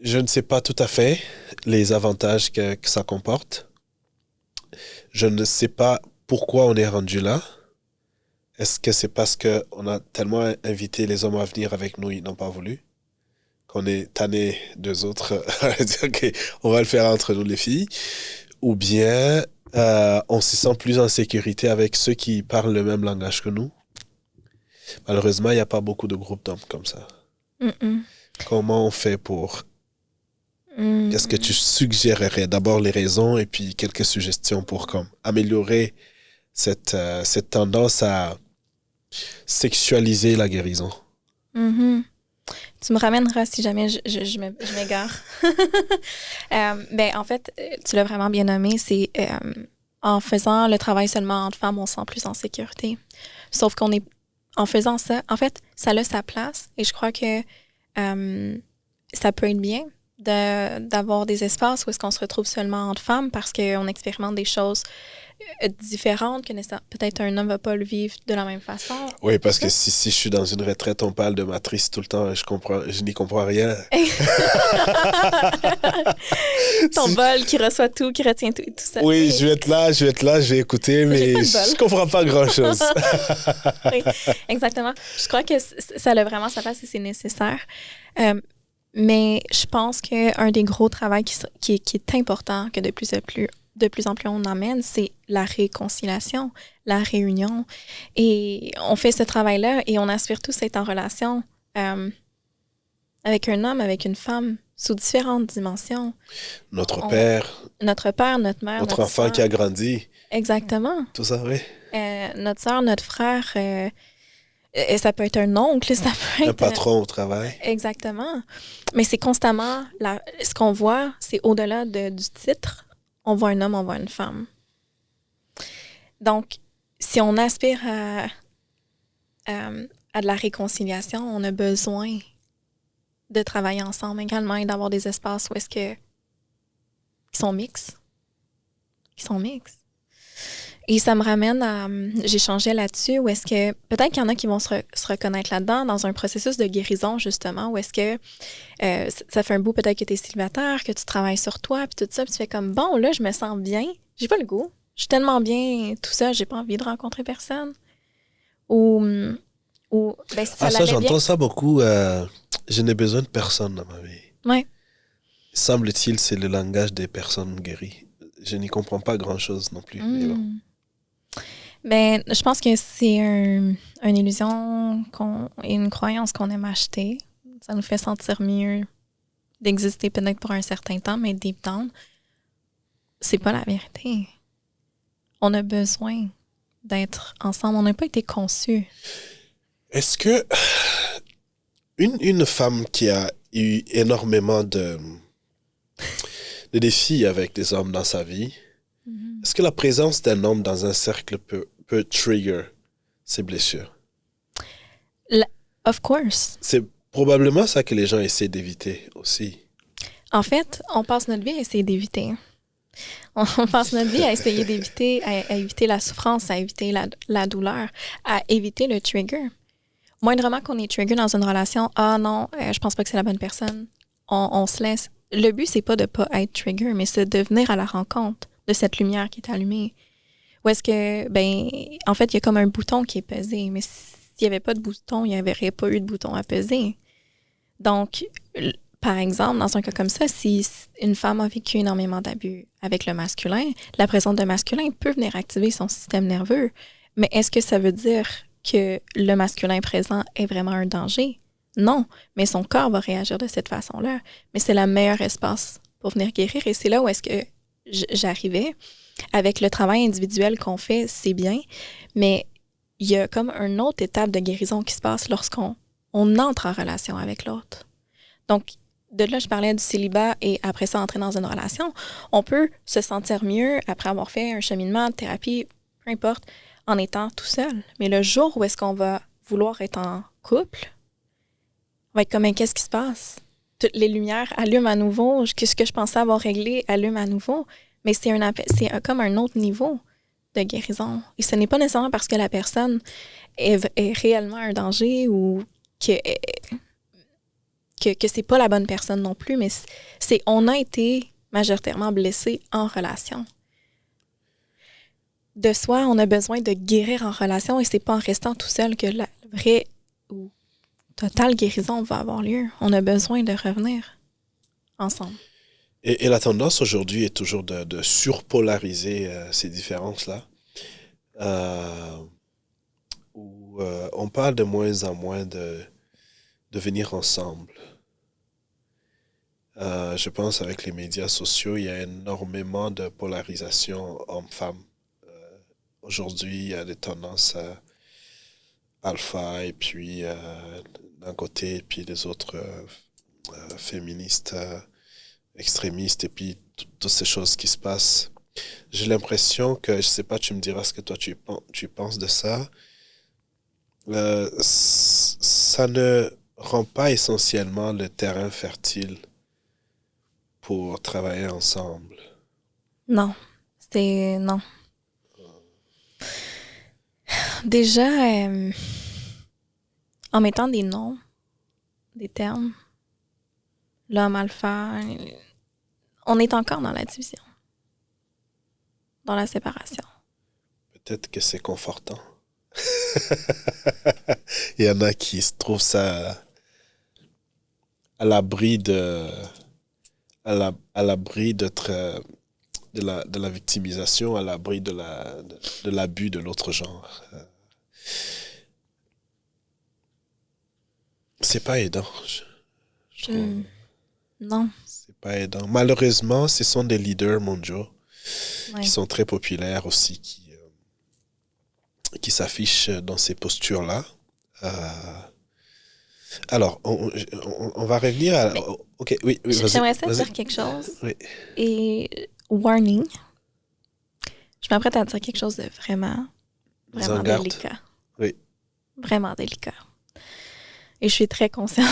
Je ne sais pas tout à fait les avantages que ça comporte. Je ne sais pas pourquoi on est rendu là. Est-ce que c'est parce qu'on a tellement invité les hommes à venir avec nous, ils n'ont pas voulu? Qu'on est tanné d'eux autres à dire OK, on va le faire entre nous les filles? Ou bien on se sent plus en sécurité avec ceux qui parlent le même langage que nous? Malheureusement, il n'y a pas beaucoup de groupes d'hommes comme ça. Mm-mm. Comment on fait pour... Mm. Qu'est-ce que tu suggérerais? D'abord les raisons et puis quelques suggestions pour comme, améliorer cette tendance à sexualiser la guérison. Mhm. Tu me ramèneras si jamais je m'égare. Ben, en fait, tu l'as vraiment bien nommé, c'est en faisant le travail seulement entre femmes, on se sent plus en sécurité. Sauf qu'on est, en faisant ça, en fait, ça a sa place et je crois que ça peut être bien d'avoir des espaces où est-ce qu'on se retrouve seulement entre femmes parce qu'on expérimente des choses différentes que peut-être un homme ne va pas le vivre de la même façon. Oui, parce que si je suis dans une retraite, on parle de matrice tout le temps, je n'y comprends rien. Ton bol qui reçoit tout, qui retient tout, tout ça. Oui, je vais être là, je vais écouter, mais je comprends pas grand-chose. Oui, exactement. Je crois que ça a vraiment sa place et c'est nécessaire. Mais je pense qu'un des gros travaux qui est important, que de plus en plus on emmène, c'est la réconciliation, la réunion. Et on fait ce travail-là et on aspire tous à être en relation avec un homme, avec une femme, sous différentes dimensions. Notre père, notre mère, notre enfant qui a grandi. Exactement. Tout ça, oui. Notre soeur, notre frère, et ça peut être un oncle, ça peut être... Un patron au travail. Exactement. Mais c'est constamment... ce qu'on voit, c'est au-delà du titre. On voit un homme, on voit une femme. Donc, si on aspire à de la réconciliation, on a besoin de travailler ensemble également et d'avoir des espaces où est-ce que... qui sont mixtes. Et ça me ramène à... J'échangeais là-dessus, où est-ce que... Peut-être qu'il y en a qui vont se reconnaître là-dedans, dans un processus de guérison, justement, où est-ce que ça fait un bout, peut-être que tu es célibataire, que tu travailles sur toi, puis tout ça, puis tu fais comme, bon, là, je me sens bien, j'ai pas le goût, je suis tellement bien tout ça, j'ai pas envie de rencontrer personne. Ou ben, ça, j'entends ça beaucoup. Je n'ai besoin de personne dans ma vie. Oui. Semble-t-il, c'est le langage des personnes guéries. Je n'y comprends pas grand-chose non plus. Mais bon. Ben, je pense que c'est une illusion et une croyance qu'on aime acheter. Ça nous fait sentir mieux d'exister peut-être pour un certain temps, mais deep down, c'est pas la vérité. On a besoin d'être ensemble. On n'a pas été conçus. Est-ce que une femme qui a eu énormément de défis avec des hommes dans sa vie, est-ce que la présence d'un homme dans un cercle peut trigger ces blessures? Of course. C'est probablement ça que les gens essaient d'éviter aussi. En fait, on passe notre vie à essayer d'éviter. On passe notre vie à essayer d'éviter, à éviter la souffrance, à éviter la douleur, à éviter le trigger. Moindrement qu'on est trigger dans une relation, ah non, je pense pas que c'est la bonne personne, on se laisse. Le but, c'est pas de pas être trigger, mais c'est de venir à la rencontre de cette lumière qui est allumée. Ou est-ce que, ben, en fait, il y a comme un bouton qui est pesé, mais s'il n'y avait pas de bouton, il n'y aurait pas eu de bouton à peser. Donc, par exemple, dans un cas comme ça, si une femme a vécu énormément d'abus avec le masculin, la présence d'un masculin peut venir activer son système nerveux. Mais est-ce que ça veut dire que le masculin présent est vraiment un danger? Non, mais son corps va réagir de cette façon-là. Mais c'est le meilleur espace pour venir guérir. Et c'est là où est-ce que j'arrivais. Avec le travail individuel qu'on fait, c'est bien, mais il y a comme une autre étape de guérison qui se passe lorsqu'on entre en relation avec l'autre. Donc, de là, je parlais du célibat et après ça, entrer dans une relation. On peut se sentir mieux après avoir fait un cheminement de thérapie, peu importe, en étant tout seul. Mais le jour où est-ce qu'on va vouloir être en couple, on va être comme, mais qu'est-ce qui se passe? Toutes les lumières allument à nouveau. Ce que je pensais avoir réglé allume à nouveau. Mais comme un autre niveau de guérison. Et ce n'est pas nécessairement parce que la personne est réellement un danger ou que c'est pas la bonne personne non plus, mais on a été majoritairement blessé en relation. De soi, on a besoin de guérir en relation et c'est pas en restant tout seul que la vraie ou totale guérison va avoir lieu. On a besoin de revenir ensemble. Et la tendance aujourd'hui est toujours de surpolariser ces différences-là. Où on parle de moins en moins de venir ensemble. Je pense avec les médias sociaux, il y a énormément de polarisation homme-femme. Aujourd'hui, il y a des tendances alpha et puis d'un côté, et puis les autres féministes extrémistes, et puis toutes ces choses qui se passent. J'ai l'impression que, je sais pas, tu me diras ce que toi tu penses de ça. Ça ne rend pas essentiellement le terrain fertile pour travailler ensemble. Non. Non. Déjà, en mettant des noms, des termes, l'homme alpha, on est encore dans la division, dans la séparation. Peut-être que c'est confortant. Il y en a qui se trouvent ça à l'abri d'être de la victimisation, à l'abri de l'abus de l'autre genre. C'est pas aidant. Je trouve. Non. C'est pas aidant. Malheureusement, ce sont des leaders mondiaux Ouais. qui sont très populaires aussi, qui s'affichent dans ces postures-là. Alors, on va revenir à... Ok, oui, j'aimerais ça dire quelque chose. Oui. Et warning, je m'apprête à dire quelque chose de vraiment délicat. Oui. Vraiment délicat. Et je suis très consciente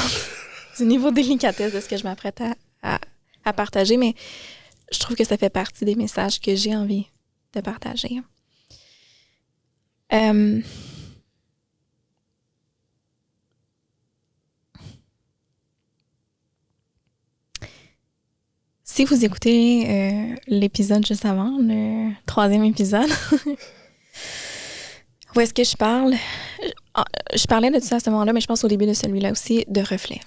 du niveau de délicatesse de ce que je m'apprête à partager, mais je trouve que ça fait partie des messages que j'ai envie de partager. Si vous écoutez l'épisode juste avant, le 3e épisode, où est-ce que je parle? Je parlais de ça à ce moment-là, mais je pense au début de celui-là aussi, de reflet.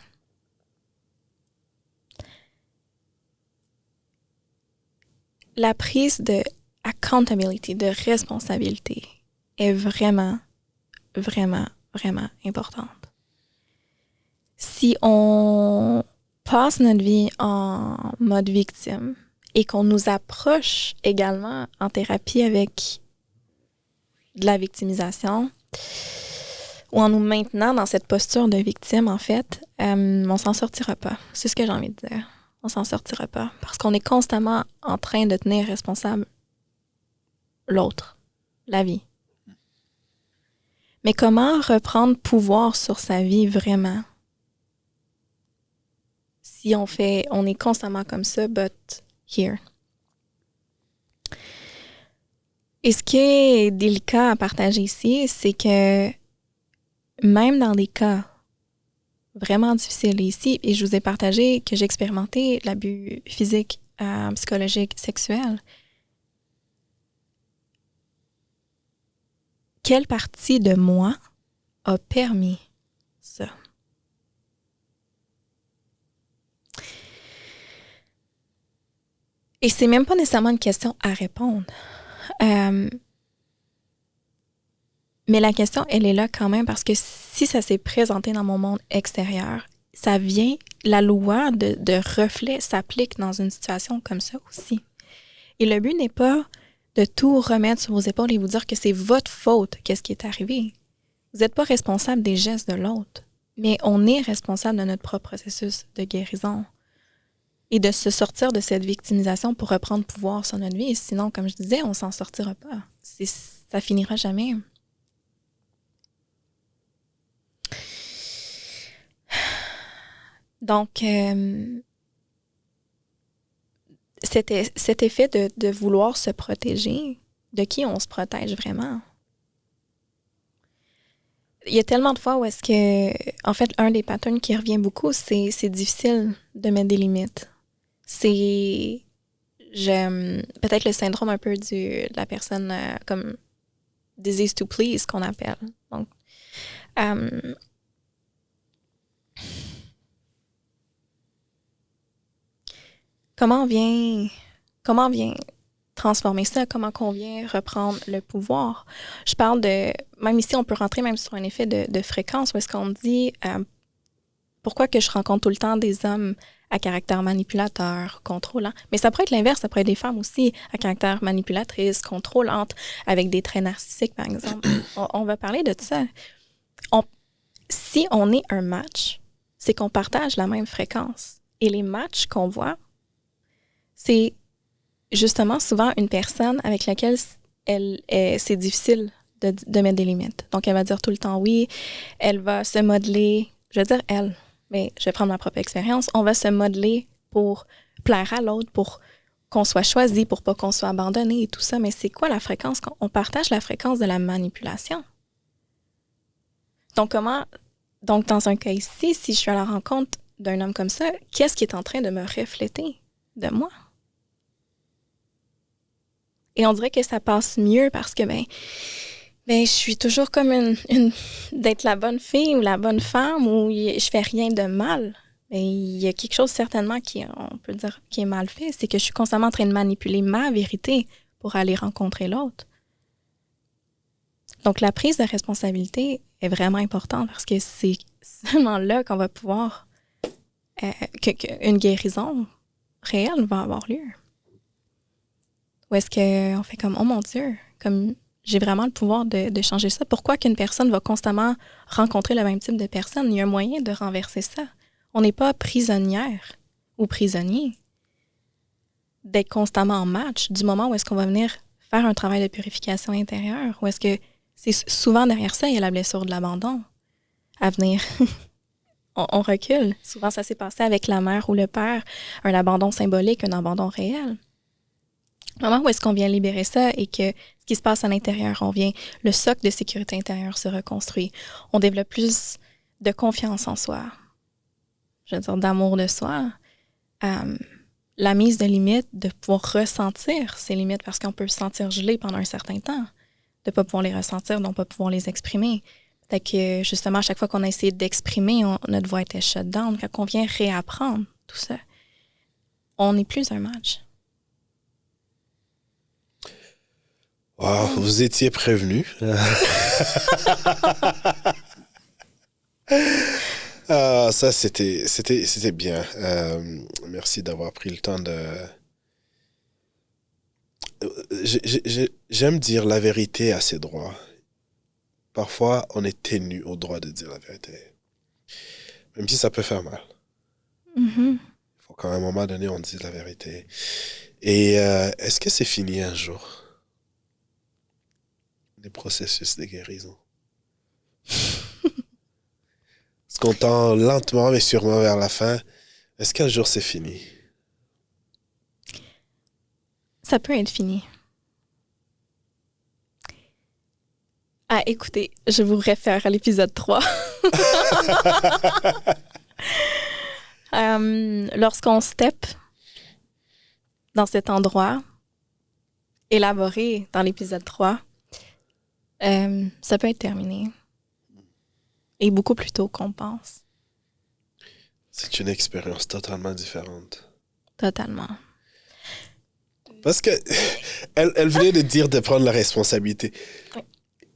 La prise de accountability, de responsabilité, est vraiment, vraiment, vraiment importante. Si on passe notre vie en mode victime et qu'on nous approche également en thérapie avec de la victimisation ou en nous maintenant dans cette posture de victime, en fait, on s'en sortira pas. C'est ce que j'ai envie de dire. On s'en sortira pas parce qu'on est constamment en train de tenir responsable l'autre, la vie. Mais comment reprendre pouvoir sur sa vie vraiment? Si on est constamment comme ça, but here. Et ce qui est délicat à partager ici, c'est que même dans des cas vraiment difficiles ici, et je vous ai partagé que j'ai expérimenté l'abus physique, psychologique, sexuel, quelle partie de moi a permis ça? Et c'est même pas nécessairement une question à répondre. Mais la question, elle est là quand même parce que si ça s'est présenté dans mon monde extérieur, ça vient, la loi de reflet s'applique dans une situation comme ça aussi. Et le but n'est pas de tout remettre sur vos épaules et vous dire que c'est votre faute, qu'est-ce qui est arrivé. Vous n'êtes pas responsable des gestes de l'autre, mais on est responsable de notre propre processus de guérison et de se sortir de cette victimisation pour reprendre pouvoir sur notre vie. Et sinon, comme je disais, on s'en sortira pas. Ça finira jamais. Donc, c'est cet effet de vouloir se protéger, de qui on se protège vraiment? Il y a tellement de fois où est-ce que, en fait, un des patterns qui revient beaucoup, c'est difficile de mettre des limites. C'est peut-être le syndrome un peu de la personne comme disease to please qu'on appelle. Donc, comment on vient transformer ça? Comment qu'on vient reprendre le pouvoir? Je parle même ici, on peut rentrer même sur un effet de fréquence où est-ce qu'on dit pourquoi que je rencontre tout le temps des hommes à caractère manipulateur, contrôlant. Mais ça pourrait être l'inverse, ça pourrait être des femmes aussi à caractère manipulatrice, contrôlante, avec des traits narcissiques, par exemple. On va parler de ça. Si on est un match, c'est qu'on partage la même fréquence. Et les matchs qu'on voit, c'est justement souvent une personne avec laquelle c'est difficile de mettre des limites. Donc, elle va dire tout le temps oui, elle va se modeler, je vais dire elle, mais je vais prendre ma propre expérience, on va se modeler pour plaire à l'autre, pour qu'on soit choisi, pour pas qu'on soit abandonné et tout ça. Mais c'est quoi la fréquence? On partage la fréquence de la manipulation. Donc, dans un cas ici, si je suis à la rencontre d'un homme comme ça, qu'est-ce qui est en train de me refléter de moi? Et on dirait que ça passe mieux parce que, je suis toujours comme d'être la bonne fille ou la bonne femme ou je fais rien de mal. Mais il y a quelque chose certainement on peut dire, qui est mal fait. C'est que je suis constamment en train de manipuler ma vérité pour aller rencontrer l'autre. Donc, la prise de responsabilité est vraiment importante parce que c'est seulement là qu'on va pouvoir, qu'une guérison réelle va avoir lieu. Ou est-ce qu'on fait comme, oh mon Dieu, comme j'ai vraiment le pouvoir de changer ça. Pourquoi qu'une personne va constamment rencontrer le même type de personne? Il y a un moyen de renverser ça. On n'est pas prisonnière ou prisonnier d'être constamment en match du moment où est-ce qu'on va venir faire un travail de purification intérieure. Ou est-ce que c'est souvent derrière ça, il y a la blessure de l'abandon à venir. on recule. Souvent, ça s'est passé avec la mère ou le père. Un abandon symbolique, un abandon réel. Au moment où est-ce qu'on vient libérer ça et que ce qui se passe à l'intérieur, le socle de sécurité intérieure se reconstruit. On développe plus de confiance en soi, je veux dire d'amour de soi. La mise de limites, de pouvoir ressentir ces limites parce qu'on peut se sentir gelé pendant un certain temps, de ne pas pouvoir les ressentir, de ne pas pouvoir les exprimer. Peut-être que justement, à chaque fois qu'on a essayé d'exprimer, notre voix était shut down. Quand on vient réapprendre tout ça, on n'est plus un match. Wow, vous étiez prévenu. Ça, c'était bien. Merci d'avoir pris le temps de... J'aime dire la vérité à ses droits. Parfois, on est tenu au droit de dire la vérité. Même si ça peut faire mal. Mm-hmm. Il faut qu'à un moment donné, on dise la vérité. Et est-ce que c'est fini un jour? Les processus de guérison. Parce qu'on tend lentement mais sûrement vers la fin. Est-ce qu'un jour c'est fini? Ça peut être fini. Ah, écoutez, je vous réfère à l'épisode 3. Lorsqu'on step dans cet endroit, élaboré dans l'épisode 3, ça peut être terminé. Et beaucoup plus tôt qu'on pense. C'est une expérience totalement différente. Totalement. Parce que elle venait de dire de prendre la responsabilité. Oui.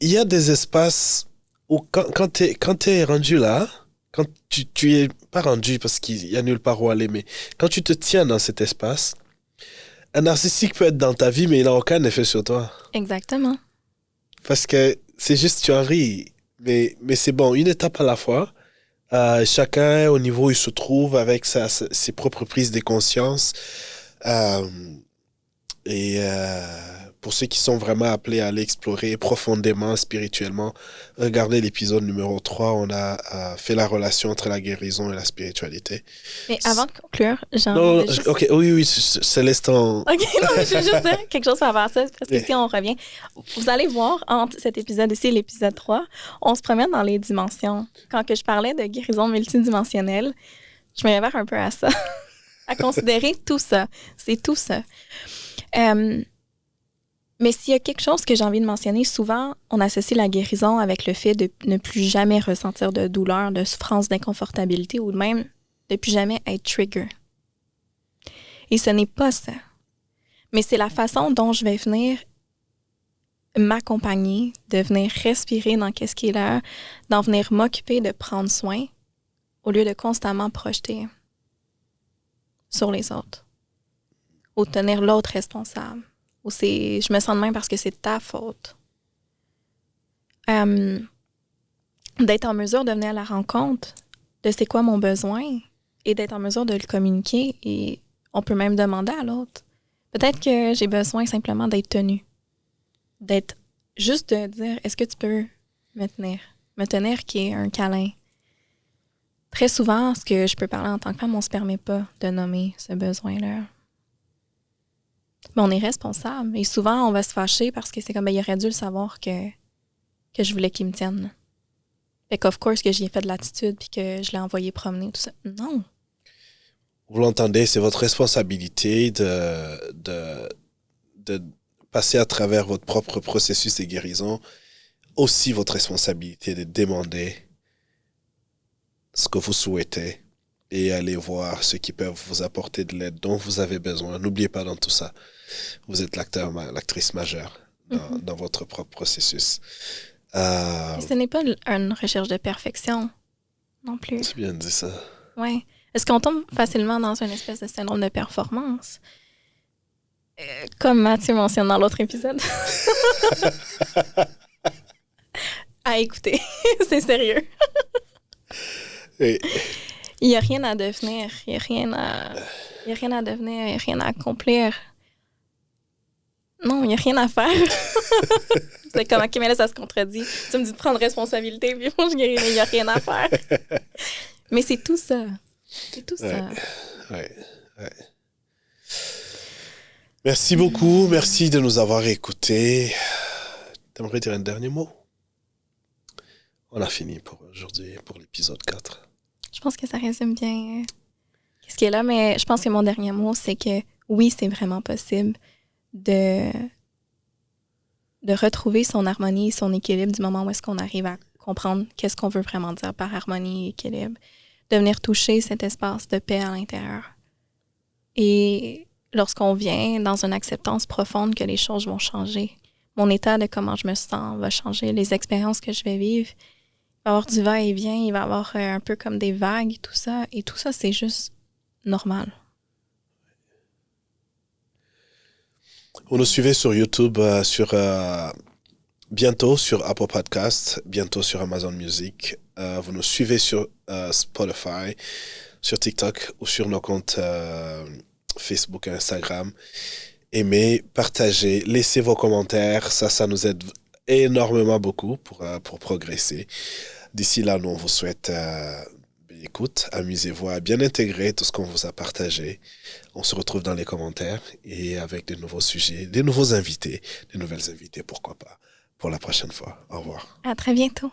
Il y a des espaces où quand t'es rendu là, quand tu es pas rendu parce qu'il y a nulle part où aller, mais quand tu te tiens dans cet espace, un narcissique peut être dans ta vie, mais il n'a aucun effet sur toi. Exactement. Parce que c'est juste, tu en ris. Mais c'est bon, une étape à la fois. Chacun, au niveau où il se trouve, avec ses propres prises de conscience. pour ceux qui sont vraiment appelés à aller explorer profondément, spirituellement, regardez l'épisode numéro 3. On a fait la relation entre la guérison et la spiritualité. Mais avant de conclure, j'ai Non, envie de juste... ok, oui, Céleste en... OK, non, mais je veux juste dire quelque chose par rapport à ça, parce que si on revient, vous allez voir, entre cet épisode-ci et l'épisode 3, on se promène dans les dimensions. Quand que je parlais de guérison multidimensionnelle, je me réfère un peu à ça, à considérer tout ça. C'est tout ça. Mais s'il y a quelque chose que j'ai envie de mentionner, souvent, on associe la guérison avec le fait de ne plus jamais ressentir de douleur, de souffrance, d'inconfortabilité ou même de plus jamais être trigger. Et ce n'est pas ça. Mais c'est la façon dont je vais venir m'accompagner, de venir respirer dans qu'est-ce qui est là, d'en venir m'occuper, de prendre soin, au lieu de constamment projeter sur les autres. Ou tenir l'autre responsable. Ou c'est je me sens de même parce que c'est ta faute. D'être en mesure de venir à la rencontre de c'est quoi mon besoin et d'être en mesure de le communiquer et on peut même demander à l'autre. Peut-être que j'ai besoin simplement d'être tenu. D'être juste de dire est-ce que tu peux me tenir? Me tenir qui est un câlin. Très souvent, ce que je peux parler en tant que femme, on ne se permet pas de nommer ce besoin-là. Mais on est responsable. Et souvent, on va se fâcher parce que c'est comme, il aurait dû le savoir que je voulais qu'il me tienne. Fait qu'of course que j'y ai fait de l'attitude puis que je l'ai envoyé promener, tout ça. Non. Vous l'entendez, c'est votre responsabilité de passer à travers votre propre processus de guérison. Aussi votre responsabilité de demander ce que vous souhaitez et aller voir ceux qui peuvent vous apporter de l'aide dont vous avez besoin. N'oubliez pas dans tout ça, vous êtes l'actrice majeure dans votre propre processus. Ce n'est pas une recherche de perfection non plus. C'est bien dit ça. Oui. Est-ce qu'on tombe facilement dans une espèce de syndrome de performance? Comme Mathieu mentionne dans l'autre épisode. À écouter. C'est sérieux. Et... Il n'y a rien à devenir. Il n'y a rien à devenir. Il n'y a rien à accomplir. Non, il n'y a rien à faire. C'est comme, OK, mais là, ça se contredit. Tu me dis de prendre responsabilité, puis moi, je guéris, mais il n'y a rien à faire. Mais c'est tout ça. C'est tout ça. Ouais. Merci beaucoup. Merci de nous avoir écoutés. T'aimerais dire un dernier mot? On a fini pour aujourd'hui, pour l'épisode 4. Je pense que ça résume bien ce qui est là, mais je pense que mon dernier mot, c'est que oui, c'est vraiment possible de retrouver son harmonie, son équilibre du moment où est-ce qu'on arrive à comprendre qu'est-ce qu'on veut vraiment dire par harmonie et équilibre, de venir toucher cet espace de paix à l'intérieur. Et lorsqu'on vient dans une acceptance profonde que les choses vont changer, mon état de comment je me sens va changer, les expériences que je vais vivre, il va y avoir du va-et-vient, il va y avoir un peu comme des vagues, tout ça. Et tout ça, c'est juste normal. Vous nous suivez sur YouTube, bientôt sur Apple Podcasts, bientôt sur Amazon Music. Vous nous suivez sur Spotify, sur TikTok ou sur nos comptes Facebook et Instagram. Aimez, partagez, laissez vos commentaires. Ça nous aide énormément beaucoup pour progresser. D'ici là, nous, on vous souhaite belle écoute. Amusez-vous à bien intégrer tout ce qu'on vous a partagé. On se retrouve dans les commentaires et avec de nouveaux sujets, des nouveaux invités, des nouvelles invités, pourquoi pas, pour la prochaine fois. Au revoir. À très bientôt.